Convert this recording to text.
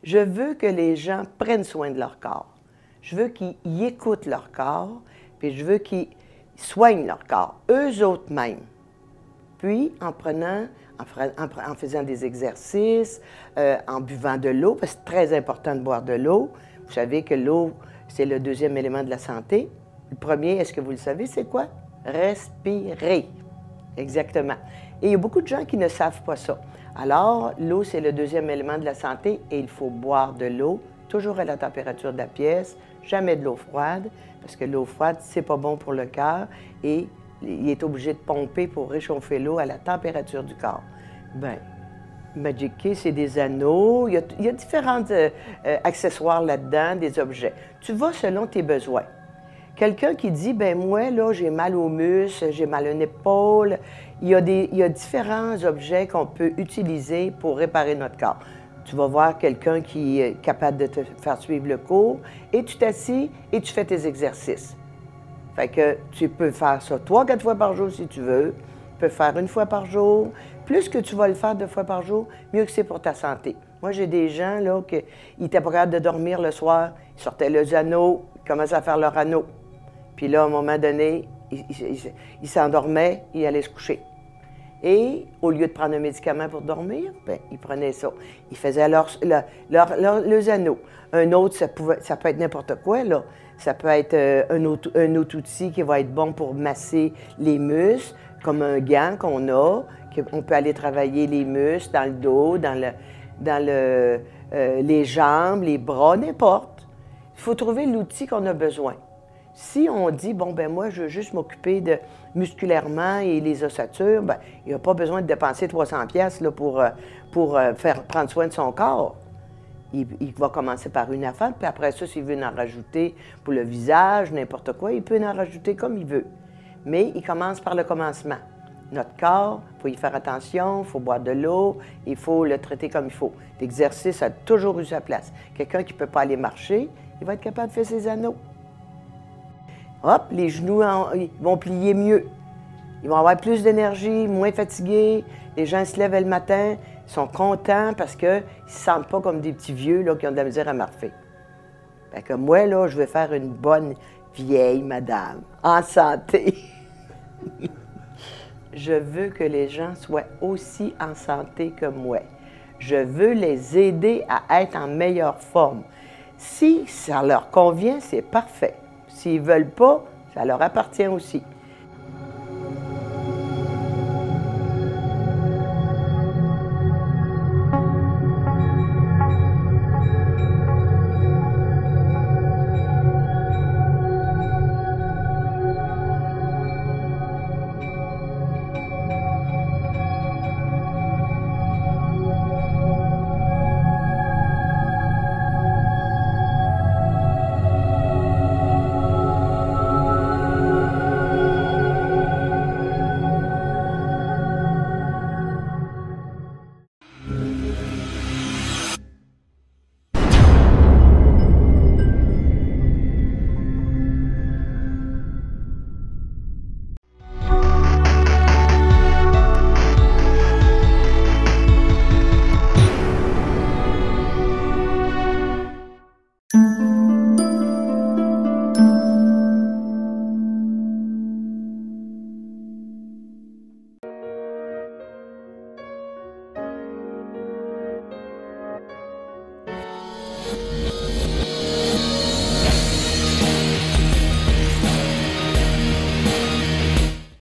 Je veux que les gens prennent soin de leur corps. Je veux qu'ils écoutent leur corps, puis je veux qu'ils soignent leur corps, eux autres mêmes. Puis, en faisant des exercices, en buvant de l'eau, parce que c'est très important de boire de l'eau. Vous savez que l'eau, c'est le deuxième élément de la santé. Le premier, est-ce que vous le savez, c'est quoi? Respirer. Exactement. Et il y a beaucoup de gens qui ne savent pas ça. Alors, l'eau, c'est le deuxième élément de la santé et il faut boire de l'eau, toujours à la température de la pièce, jamais de l'eau froide, parce que l'eau froide, c'est pas bon pour le cœur et il est obligé de pomper pour réchauffer l'eau à la température du corps. Bien, Magic Key, c'est des anneaux, il y a différents accessoires là-dedans, des objets. Tu vas selon tes besoins. Quelqu'un qui dit, ben moi, là, j'ai mal aux muscles, j'ai mal à une épaule, il y a différents objets qu'on peut utiliser pour réparer notre corps. Tu vas voir quelqu'un qui est capable de te faire suivre le cours et tu t'assis et tu fais tes exercices. Fait que tu peux faire ça 3-4 fois par jour si tu veux. Tu peux faire 1 fois par jour. Plus que tu vas le faire 2 fois par jour, mieux que c'est pour ta santé. Moi, j'ai des gens, là, qui n'étaient pas capables de dormir le soir. Ils sortaient les anneaux, ils commençaient à faire leur anneau. Puis là, à un moment donné, ils s'endormaient, ils allaient se coucher. Et au lieu de prendre un médicament pour dormir, bien, ils prenaient ça. Ils faisaient leurs anneaux. Un autre, ça peut être n'importe quoi, là. Ça peut être un autre outil qui va être bon pour masser les muscles, comme un gant qu'on a, qu'on peut aller travailler les muscles dans le dos, les jambes, les bras, n'importe. Il faut trouver l'outil qu'on a besoin. Si on dit, bon, ben moi, je veux juste m'occuper de musculairement et les ossatures, ben il n'y a pas besoin de dépenser 300$ là, pour prendre soin de son corps. Il va commencer par une affaire, puis après ça, s'il veut en rajouter pour le visage, n'importe quoi, il peut en rajouter comme il veut. Mais il commence par le commencement. Notre corps, il faut y faire attention, il faut boire de l'eau, il faut le traiter comme il faut. L'exercice a toujours eu sa place. Quelqu'un qui ne peut pas aller marcher, il va être capable de faire ses anneaux. Hop, les genoux ils vont plier mieux. Ils vont avoir plus d'énergie, moins fatigués. Les gens se lèvent le matin, ils sont contents parce qu'ils ne se sentent pas comme des petits vieux là, qui ont de la misère à marcher. Fait que moi, là, je vais faire une bonne vieille madame, en santé. Je veux que les gens soient aussi en santé que moi. Je veux les aider à être en meilleure forme. Si ça leur convient, c'est parfait. S'ils ne veulent pas, ça leur appartient aussi.